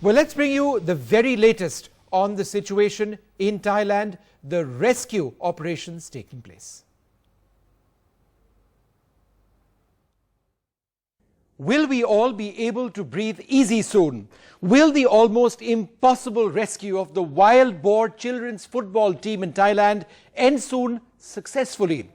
Well, let's bring you the very latest on the situation in Thailand, the rescue operations taking place. Will we all be able to breathe easy soon? Will the almost impossible rescue of the wild boar children's football team in Thailand end soon successfully?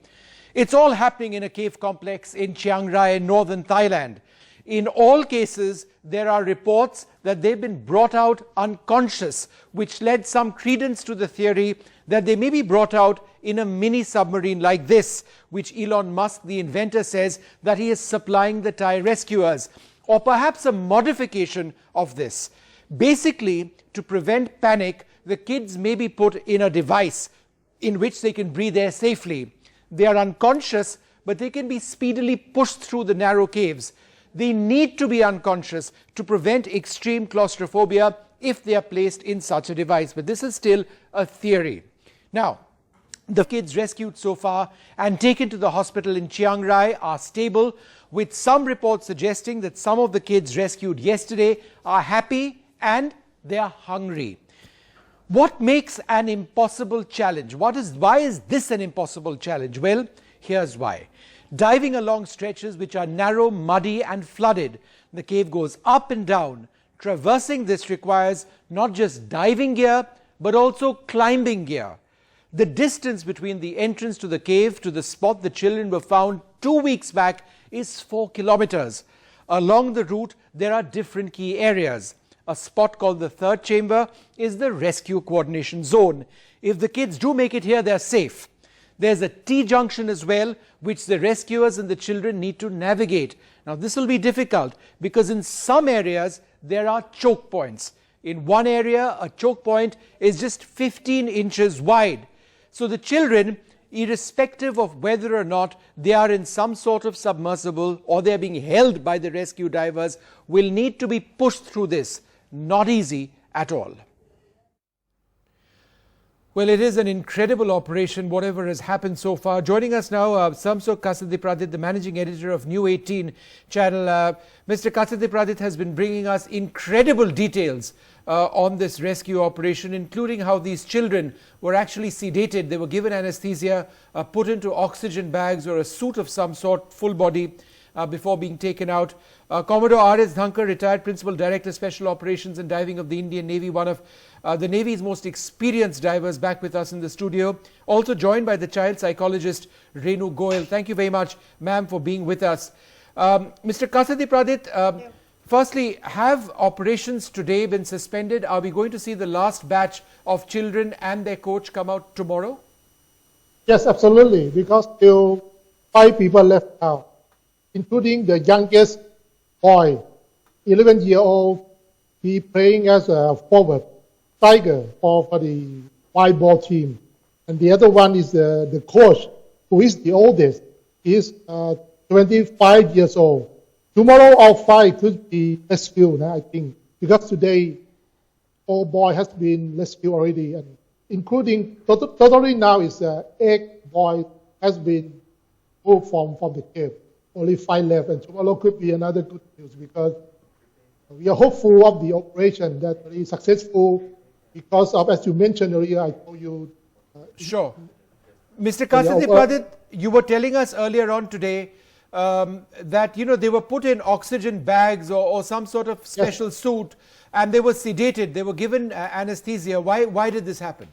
It's all happening in a cave complex in Chiang Rai, northern Thailand. In all cases, there are reports that they've been brought out unconscious, which led some credence to the theory that they may be brought out in a mini submarine like this, which Elon Musk, the inventor, says that he is supplying the Thai rescuers, or perhaps a modification of this. Basically, to prevent panic, the kids may be put in a device in which they can breathe air safely. They are unconscious, but they can be speedily pushed through the narrow caves. They need to be unconscious to prevent extreme claustrophobia if they are placed in such a device. But this is still a theory. Now, the kids rescued so far and taken to the hospital in Chiang Rai are stable, with some reports suggesting that some of the kids rescued yesterday are happy and they are hungry. What makes an impossible challenge? Why is this an impossible challenge? Well, here's why. Diving along stretches which are narrow, muddy and flooded, the cave goes up and down. Traversing this requires not just diving gear, but also climbing gear. The distance between the entrance to the cave to the spot the children were found 2 weeks back is 4 kilometers. Along the route, there are different key areas. A spot called the third chamber is the rescue coordination zone. If the kids do make it here, they're safe. There's a T-junction as well, which the rescuers and the children need to navigate. Now, this will be difficult because in some areas, there are choke points. In one area, a choke point is just 15 inches wide. So the children, irrespective of whether or not they are in some sort of submersible or they are being held by the rescue divers, will need to be pushed through this. Not easy at all. Well, it is an incredible operation, whatever has happened so far. Joining us now, Samsok Kasadipradit, the managing editor of New 18 channel. Mr. Kasadipradit has been bringing us incredible details on this rescue operation, including how these children were actually sedated. They were given anesthesia, put into oxygen bags or a suit of some sort, full body, before being taken out. Commodore R.S. Dhankar, retired Principal Director, Special Operations and Diving of the Indian Navy, one of the Navy's most experienced divers, back with us in the studio. Also joined by the child psychologist Renu Goyal. Thank you very much, ma'am, for being with us. Mr. Kasadipradit, firstly, have operations today been suspended? Are we going to see the last batch of children and their coach come out tomorrow? Yes, absolutely, because still 5 people left out, including the youngest boy, 11-year-old. He playing as a forward striker for the wild ball team. And the other one is the coach, who is the oldest. He is 25 years old. Tomorrow all 5 could be rescued, I think, because today all boy has been rescued already, and including totally now is 8 boys has been moved from the cave. Only 5 left, and tomorrow could be another good news because we are hopeful of the operation that is successful because of, as you mentioned earlier, I told you. Sure. Mr. Kasadipradit, you were telling us earlier on today that, they were put in oxygen bags or some sort of special suit, and they were sedated. They were given anesthesia. Why did this happen?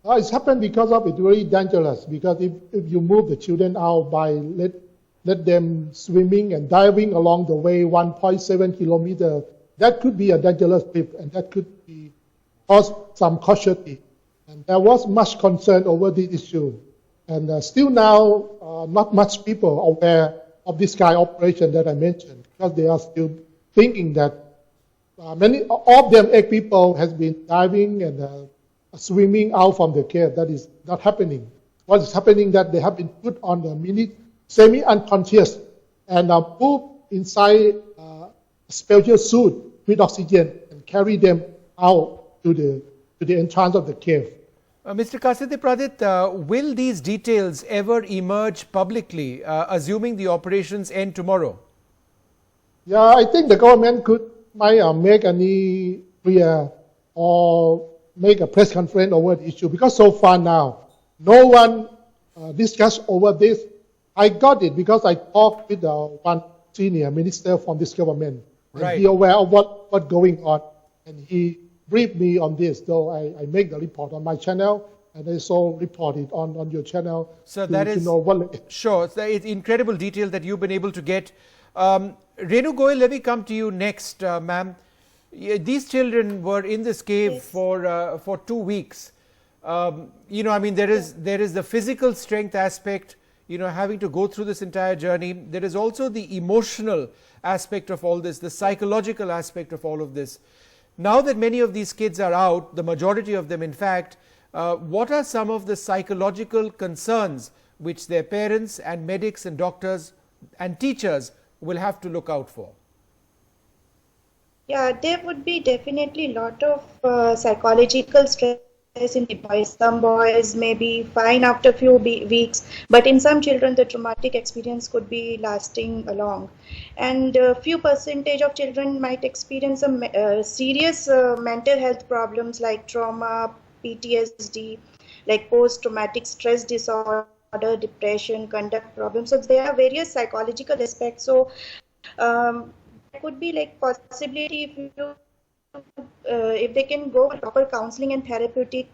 It's happened because of it's very dangerous. Because if you move the children out by let them swimming and diving along the way 1.7 kilometers, that could be a dangerous trip, and that could cause some casualty. And there was much concern over this issue. And still now, not much people are aware of this kind of operation that I mentioned, because they are still thinking that many of them, 8 people, has been diving and swimming out from the cave. That is not happening. What is happening that they have been put on the semi-unconscious and put inside a special suit with oxygen and carry them out to the entrance of the cave. Mr. Kasadipradit, will these details ever emerge publicly, assuming the operations end tomorrow? Yeah, I think the government could might make any clear or make a press conference over the issue, because so far now, no one discussed over this. I got it because I talked with one senior minister from this government. And Right. he aware of what's going on, and he briefed me on this. So I make the report on my channel, and I also report it on your channel. So to, that to is know what. sure. So it's incredible detail that you've been able to get. Renu Goyal, let me come to you next, ma'am. These children were in this cave Yes. for 2 weeks. You know, I mean, there is the physical strength aspect. You know, having to go through this entire journey. There is also the emotional aspect of all this, the psychological aspect of all of this. Now that many of these kids are out, the majority of them, in fact, what are some of the psychological concerns which their parents and medics and doctors and teachers will have to look out for? Yeah, there would be definitely a lot of psychological stress in the boys. Some boys may be fine after a few weeks, but in some children, the traumatic experience could be lasting long. And a few percentage of children might experience some serious mental health problems like trauma, PTSD, like post-traumatic stress disorder, depression, conduct problems. So there are various psychological aspects. So there could be like possibility if they can go with proper counseling and therapeutic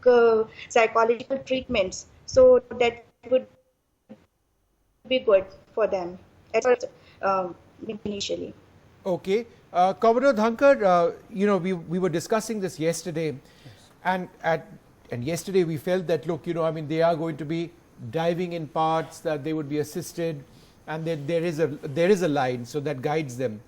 psychological treatments, so that would be good for them initially. Okay. Commodore Dhankar, you know, we were discussing this yesterday, and yesterday we felt that, look, you know, I mean, they are going to be diving in parts, that they would be assisted, and that there is a line so that guides them.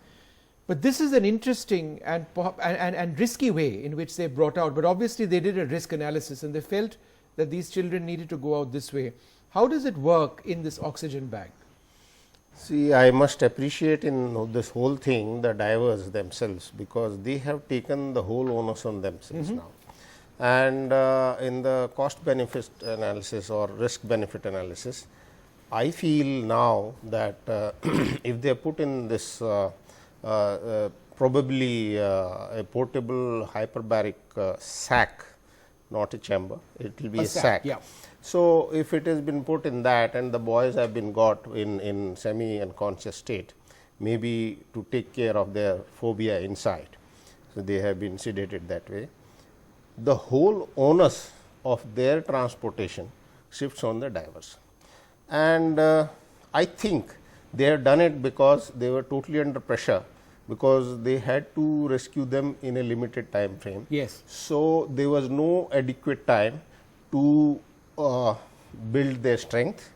But this is an interesting and risky way in which they brought out. But obviously they did a risk analysis and they felt that these children needed to go out this way. How does it work in this oxygen bag? See, I must appreciate in this whole thing the divers themselves, because they have taken the whole onus on themselves now. And in the cost benefit analysis or risk benefit analysis, I feel now that if they are put in this probably a portable hyperbaric sac, not a chamber, it will be a sac. Yeah. So, if it has been put in that and the boys have been got in semi unconscious state, maybe to take care of their phobia inside. So, they have been sedated that way. The whole onus of their transportation shifts on the divers. And I think they have done it because they were totally under pressure, because they had to rescue them in a limited time frame. Yes. So, there was no adequate time to build their strength,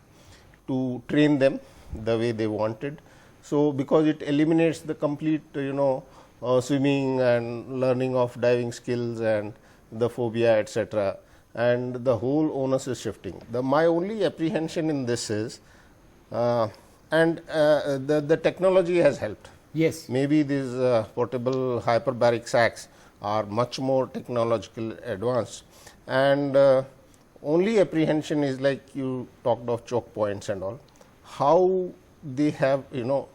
to train them the way they wanted. So, because it eliminates the complete swimming and learning of diving skills and the phobia, etc., and the whole onus is shifting. My only apprehension in this is the technology has helped. Yes. Maybe these portable hyperbaric sacs are much more technological advanced, and only apprehension is like you talked of choke points and all, how they have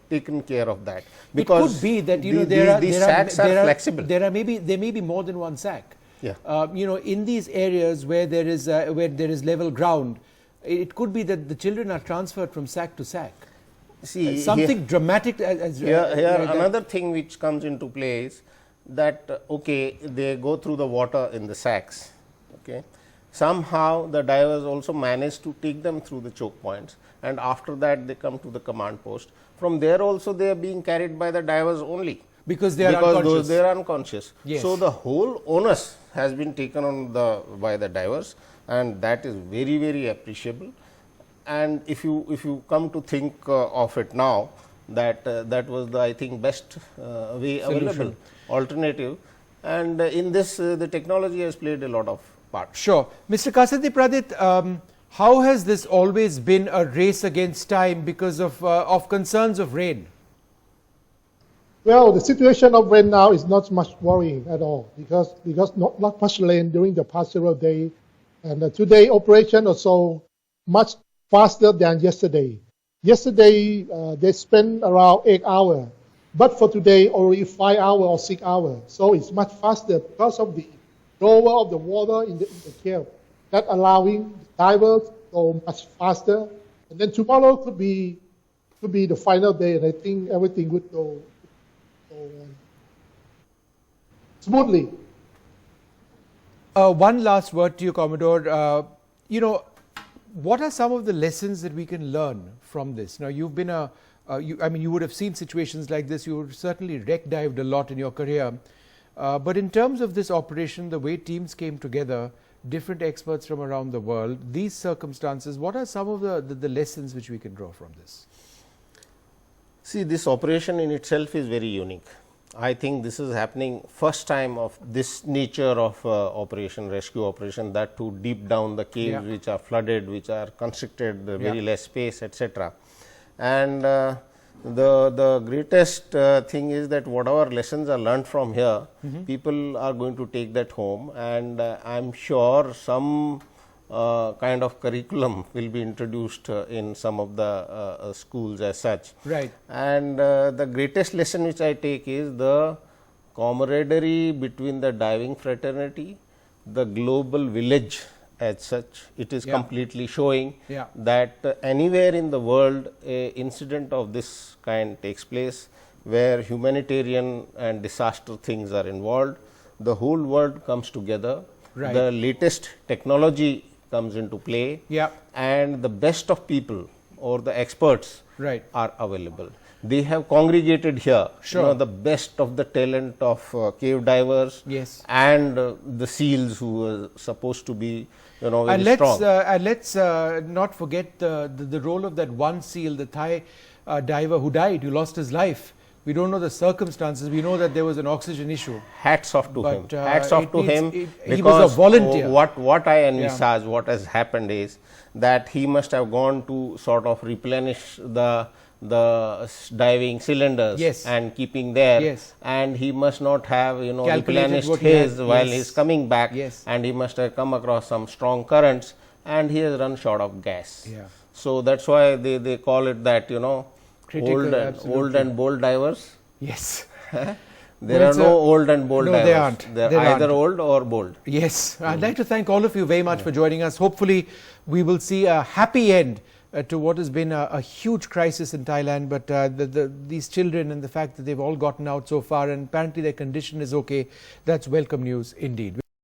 taken care of that, because it could be that these sacs are flexible. There may be more than one sac. Yeah. In these areas where there is level ground, it could be that the children are transferred from sac to sac. See, something dramatic as here another thing which comes into play is that okay, they go through the water in the sacs. Okay, somehow the divers also manage to take them through the choke points, and after that they come to the command post. From there also they are being carried by the divers only, because they are unconscious. Yes. So the whole onus has been taken on by the divers, and that is very, very appreciable. And if you come to think of it now, that was the, I think, best way available, alternative, and in this the technology has played a lot of part. Sure. Mr. Kasati Pradit, how has this always been a race against time because of concerns of rain? Well, the situation of rain now is not much worrying at all, because not much rain during the past several days, and today operation also much faster than yesterday. Yesterday they spent around 8 hours But for today, only 5 hours or 6 hours. So it's much faster because of the lower of the water in the cave. That allowing divers to go much faster. And then tomorrow could be the final day, and I think everything would go smoothly. One last word to you, Commodore. What are some of the lessons that we can learn from this? Now, you've been you would have seen situations like this. You would certainly wreck dived a lot in your career. But in terms of this operation, the way teams came together, different experts from around the world, these circumstances, what are some of the lessons which we can draw from this? See, this operation in itself is very unique. I think this is happening first time of this nature of operation, rescue operation, that to deep down the caves which are flooded, which are constricted, very less space, etc. And the greatest thing is that whatever lessons are learned from here, people are going to take that home, and I am sure some kind of curriculum will be introduced in some of the schools as such. Right. And the greatest lesson which I take is the camaraderie between the diving fraternity, the global village as such. It is completely showing that anywhere in the world a incident of this kind takes place, where humanitarian and disaster things are involved, the whole world comes together. Right. The latest technology comes into play, and the best of people or the experts are available. They have congregated here, the best of the talent of cave divers and the SEALs who were supposed to be very strong. And let's not forget the role of that one SEAL, the Thai diver who died, who lost his life. We don't know the circumstances. We know that there was an oxygen issue. Hats off to him. Hats off to him. He was a volunteer. What I envisage, what has happened is that he must have gone to sort of replenish the diving cylinders and keeping there, and he must not have replenished his while he is coming back, and he must have come across some strong currents, and he has run short of gas. So that's why they call it that old and bold divers. Yes. There are no old and bold divers. They aren't. They're either old or bold. Yes. I'd like to thank all of you very much for joining us. Hopefully we will see a happy end to what has been a huge crisis in Thailand, but these children and the fact that they've all gotten out so far and apparently their condition is okay, that's welcome news indeed.